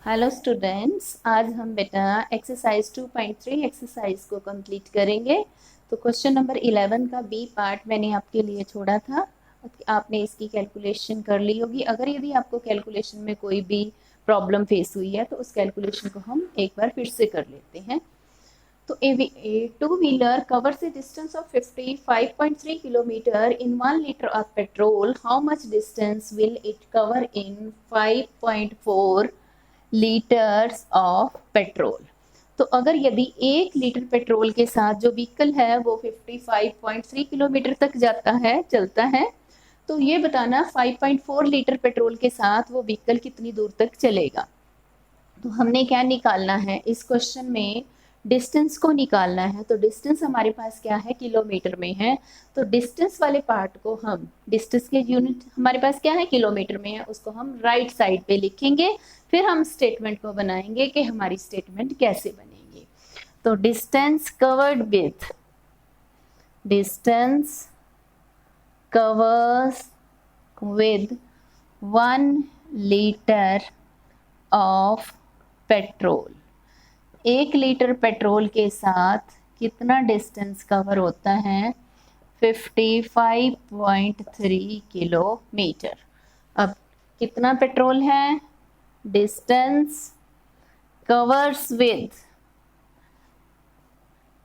Hello students, आज हम बेटा एक्सरसाइज 2.3 एक्सरसाइज को कंप्लीट करेंगे। तो क्वेश्चन नंबर 11 का बी पार्ट मैंने आपके लिए छोड़ा था। आपने इसकी कैलकुलेशन कर ली होगी। अगर यदि आपको कैलकुलेशन में कोई भी प्रॉब्लम फेस हुई है तो उस कैलकुलेशन को हम एक बार फिर से कर लेते हैं। तो a two-wheeler covers a distance of 55.3 kilometer in 1 liter of petrol. How much distance will it cover in 5.4 litres of petrol? तो अगर यदि 1 लीटर पेट्रोल के साथ जो व्हीकल है वो 55.3 किलोमीटर तक जाता है, चलता है, तो ये बताना 5.4 लीटर पेट्रोल के साथ वो व्हीकल कितनी दूर तक चलेगा। तो हमने क्या निकालना है इस क्वेश्चन में, डिस्टेंस को निकालना है। तो डिस्टेंस हमारे पास क्या है, किलोमीटर में है। तो डिस्टेंस वाले पार्ट को हम, डिस्टेंस के यूनिट हमारे पास क्या है, किलोमीटर में है, उसको हम राइट साइड पे लिखेंगे। फिर हम स्टेटमेंट को बनाएंगे कि हमारी स्टेटमेंट कैसे बनेगी। तो distance covered with, distance covers with 1 litre of petrol. 1 litre petrol के साथ कितना डिस्टेंस कवर होता है, 55.3 किलोमीटर। अब कितना पेट्रोल है, distance covers with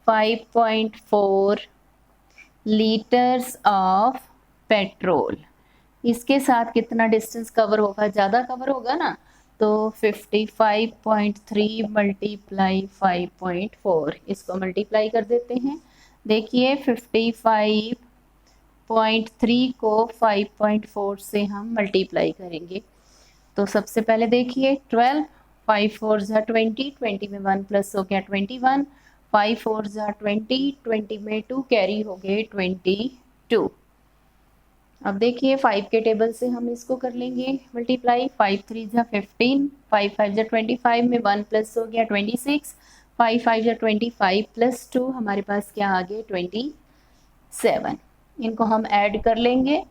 5.4 litres of petrol. इसके साथ कितना डिस्टेंस कवर होगा, ज़्यादा कवर होगा ना, तो 55.3 मल्टीप्लाई 5.4, इसको मल्टीप्लाई कर देते हैं। देखिए 55.3 को 5.4 से हम मल्टीप्लाई करेंगे। तो सबसे पहले देखिए 12, 5 4 ज़ा 20, 20 में 1 प्लस हो गया 21, 5 4 ज़ा 20, 20 में 2 कैरी हो गए 22। अब देखिए 5 के टेबल से हम इसको कर लेंगे मल्टीप्लाई, 5 3 ज़ा 15, 5 5 ज़ा 25 में 1 प्लस हो गया 26, 5 5 ज़ा 25 प्लस 2 हमारे पास क्या आ गए 27। इनको हम ऐड कर लेंगे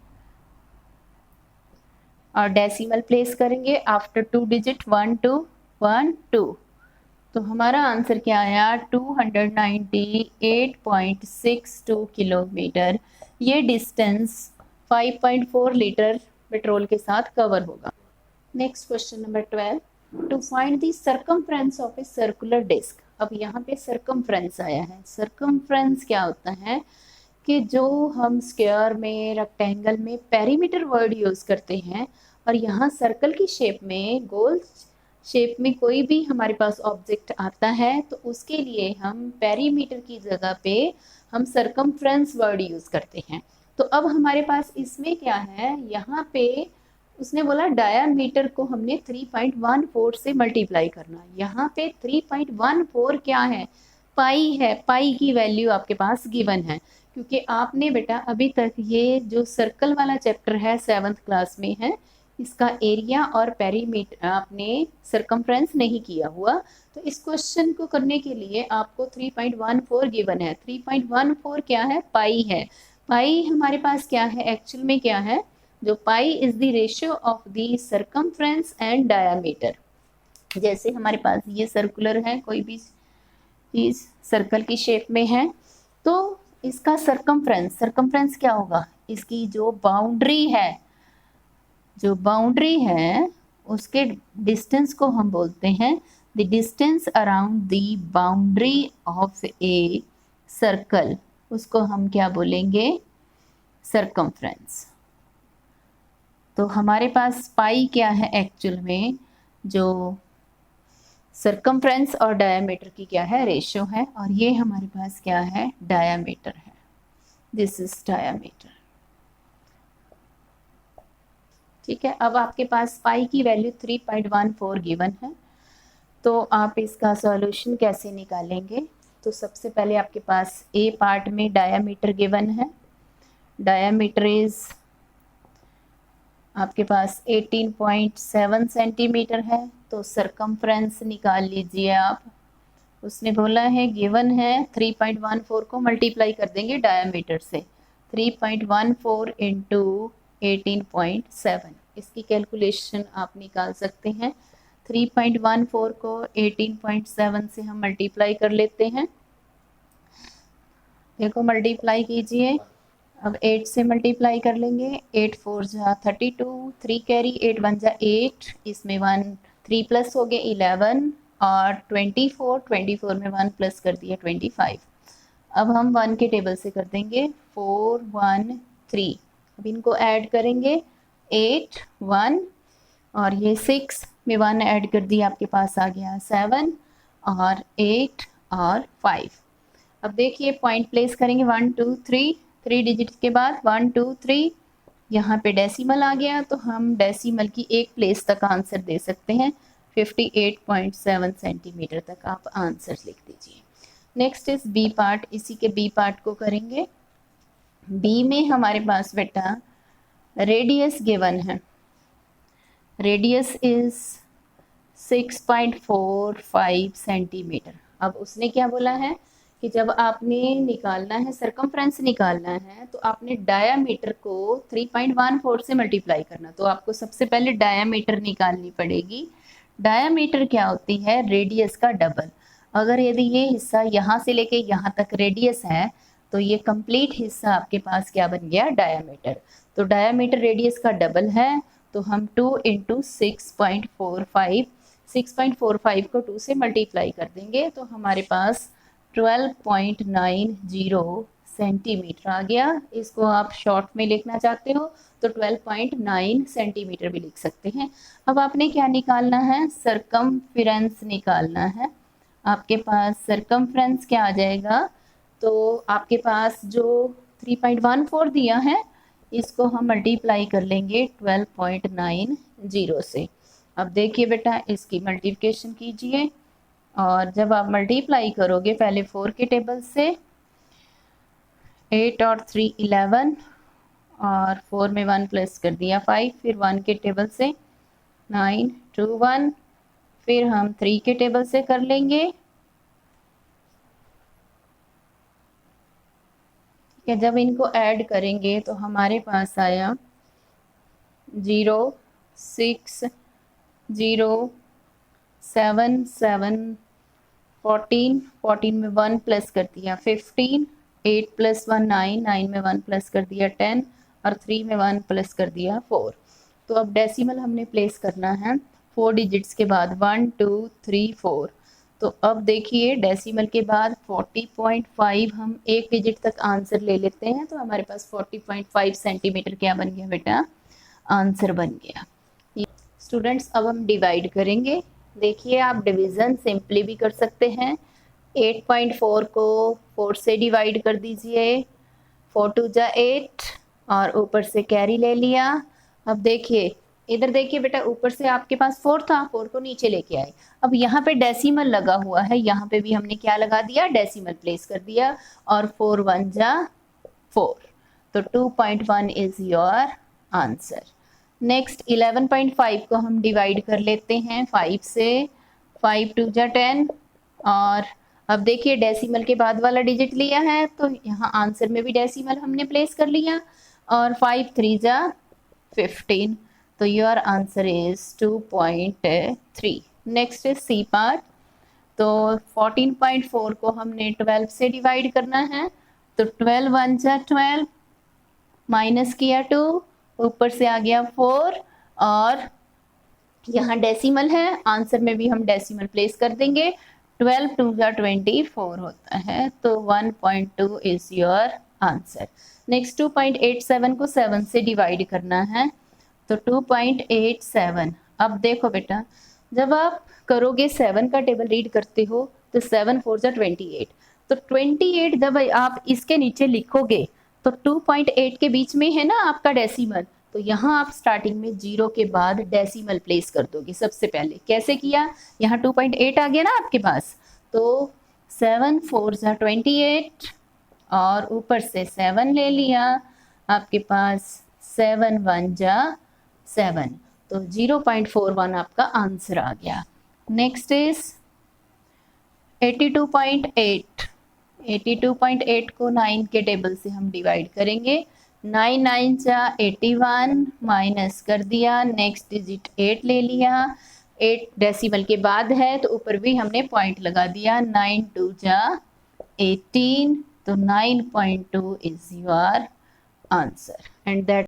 और डेसिमल प्लेस करेंगे आफ्टर 2 डिजिट, 1 2 1 2। तो हमारा आंसर क्या आया, 298.62 किलोमीटर। ये डिस्टेंस 5.4 लीटर पेट्रोल के साथ कवर होगा। Next question number 12, to find the circumference of a circular disc. अब यहाँ पे सर्कमफ्रेंस आया है। सर्कमफ्रेंस क्या होता है कि जो हम स्क्वायर में, रेक्टेंगल में पेरीमीटर वर्ड यूज करते हैं, और यहाँ सर्कल की शेप में, गोल शेप में कोई भी हमारे पास ऑब्जेक्ट आता है तो उसके लिए हम पेरीमीटर की जगह पे हम सर्कमफ्रेंस वर्ड यूज करते हैं। तो अब हमारे पास इसमें क्या है, यहाँ पे उसने बोला डायामीटर को हमने 3.14 से मल्टीप्लाई करना। यहाँ पे 3.14 क्या है, पाई है। पाई की वैल्यू आपके पास गिवन है, क्योंकि आपने बेटा अभी तक ये जो सर्कल वाला चैप्टर है 7th क्लास में है, इसका एरिया और पेरीमीटर आपने सरकमफ्रेंस नहीं किया हुआ। तो इस क्वेश्चन को करने के लिए आपको 3.14 गिवन है। 3.14 क्या है, पाई है। पाई हमारे पास क्या है, एक्चुअल में क्या है, जो pi is the ratio of the circumference and diameter. जैसे हमारे पास ये सर्कुलर है, कोई भी चीज सर्कल की शेप में है, तो इसका सरकमफ्रेंस, सरकमफ्रेंस क्या होगा, इसकी जो बाउंड्री है, जो बाउंड्री है उसके डिस्टेंस को हम बोलते हैं the distance around the boundary of a circle, उसको हम क्या बोलेंगे, सरकमफ्रेंस। तो हमारे पास पाई क्या है, एक्चुअल में जो सरकमफ्रेंस और डायामीटर की क्या है, रेशियो है, और ये हमारे पास क्या है, डायामीटर है। This is diameter. ठीक है, अब आपके पास पाई की वैल्यू 3.14 गिवन है। तो आप इसका सॉल्यूशन कैसे निकालेंगे। तो सबसे पहले आपके पास ए पार्ट में डायामीटर गिवन है। डायामीटर इज आपके पास 18.7 सेंटीमीटर है। तो सरकमफ्रेंस निकाल लीजिए आप। उसने बोला है, गिवन है 3.14 को मल्टीप्लाई कर देंगे डायामीटर से, 3.14 इंटू 18.7, इसकी कैलकुलेशन आप निकाल सकते हैं। 3.14 को 18.7 से हम मल्टीप्लाई कर लेते हैं। देखो मल्टीप्लाई कीजिए, अब 8 से मल्टीप्लाई कर लेंगे। 8 4 जा 32, 3 कैरी, 8 1 जा 8, इसमें 1 3 प्लस हो गए 11, और 24 में 1 प्लस कर दिया 25। अब हम 1 के टेबल से कर देंगे 4 1 3। अब इनको ऐड करेंगे 8 1, और ये 6 में 1 ऐड कर दिया, आपके पास आ गया 7 और 8 और 5। अब देखिए पॉइंट प्लेस करेंगे 1 2 3, 3 डिजिट के बाद 1 2 3, यहाँ पे डेसिमल आ गया, तो हम डेसिमल की एक प्लेस तक आंसर दे सकते हैं। 58.7 सेंटीमीटर तक आप आंसर लिख दीजिए। नेक्स्ट इज बी पार्ट, इसी के बी पार्ट को करेंगे। बी में हमारे पास बेटा रेडियस गिवन है, रेडियस इज 6.45 सेंटीमीटर। अब उसने क्या बोला है कि जब आपने निकालना है, सरकमफ्रेंस निकालना है, तो आपने डायामीटर को 3.14 से मल्टीप्लाई करना। तो आपको सबसे पहले डायामीटर निकालनी पड़ेगी। डायामीटर क्या होती है? रेडियस का डबल। अगर यदि ये हिस्सा यहाँ से लेके यहाँ तक रेडियस है, तो ये कंप्लीट हिस्सा आपके पास क्या बन गया? डायामीटर। तो डायामीटर रेडियस का डबल है, तो हम 2 × 6.45, 6.45 को 2 से मल्टीप्लाई कर देंगे, तो हमारे पास 12.90 सेंटीमीटर आ गया। इसको आप शॉर्ट में लिखना चाहते हो तो 12.9 सेंटीमीटर भी लिख सकते हैं। अब आपने क्या निकालना है? सरकमफ्रेंस निकालना है। आपके पास सरकमफ्रेंस क्या आ जाएगा? तो आपके पास जो 3.14 दिया है, इसको हम मल्टीप्लाई कर लेंगे 12.90 से। अब देखिए बेटा, इसकी मल्टीप्लिकेशन कीजिए, और जब आप मल्टीप्लाई करोगे पहले 4 के टेबल से, 8 और 3 11, और 4 में 1 प्लस कर दिया 5, फिर 1 के टेबल से 9 2 1, फिर हम 3 के टेबल से कर लेंगे। ठीक है, जब इनको ऐड करेंगे तो हमारे पास आया 0 6 0 7 7, 14, 14 में 1 प्लस कर दिया 15, 8 + 1 9, 9 में 1 प्लस कर दिया 10, और 3 में 1 प्लस कर दिया 4। तो अब डेसिमल हमने प्लेस करना है 4 डिजिट्स के बाद, 1 2 3 4। तो अब देखिए डेसिमल के बाद 40.5 हम एक डिजिट तक आंसर ले लेते हैं, तो हमारे पास 40.5 सेंटीमीटर क्या बन गया बेटा? आंसर बन गया। स्टूडेंट्स, अब हम डिवाइड करेंगे। देखिए आप डिवीज़न सिंपली भी कर सकते हैं। 8.4 को 4 से डिवाइड कर दीजिए, 4 2 जा 8, और ऊपर से कैरी ले लिया। अब देखिए इधर देखिए बेटा, ऊपर से आपके पास 4 था, 4 को नीचे लेके आए। अब यहाँ पे डेसिमल लगा हुआ है, यहाँ पे भी हमने क्या लगा दिया? डेसिमल प्लेस कर दिया, और 4 1 जा 4, तो 2.1 इज योर आंसर। नेक्स्ट 11.5 को हम डिवाइड कर लेते हैं 5 से, 5 2 जा 10, और अब देखिए डेसिमल के बाद वाला डिजिट लिया है, तो यहाँ आंसर में भी डेसिमल हमने प्लेस कर लिया, और 5 3 जा 15, तो your answer is 2.3। Next is C part. तो 14.4 को हमने 12 से डिवाइड करना है, तो 12 1 जा 12, माइनस किया 2, ऊपर से आ गया 4, और यहाँ डेसिमल है, आंसर में भी हम डेसिमल प्लेस कर देंगे। 12 2 जा 24 होता है, तो 1.2 इज योर आंसर। नेक्स्ट 2.87 को 7 से डिवाइड करना है, तो 2.87। अब देखो बेटा, जब आप करोगे 7 का टेबल रीड करते हो, तो 7 4 जा 28, तो 28 जब आप इसके नीचे लिखोगे, तो 2.8 के बीच में है ना आपका डेसिमल, तो यहाँ आप स्टार्टिंग में 0 के बाद डेसिमल प्लेस कर दोगे। सबसे पहले कैसे किया? यहाँ 2.8 आ गया ना आपके पास, तो 7 4 जा 28, और ऊपर से 7 ले लिया, आपके पास 7 1 जा 7, तो 0.41 आपका आंसर आ गया। Next is 82.8। 82.8 को 9 के टेबल से हम डिवाइड करेंगे। 9 9 जा 81, माइनस कर दिया, नेक्स्ट डिजिट 8 ले लिया, 8 डेसिमल के बाद है तो ऊपर भी हमने पॉइंट लगा दिया। 9 2 जा 18, तो 9.2 is your answer and that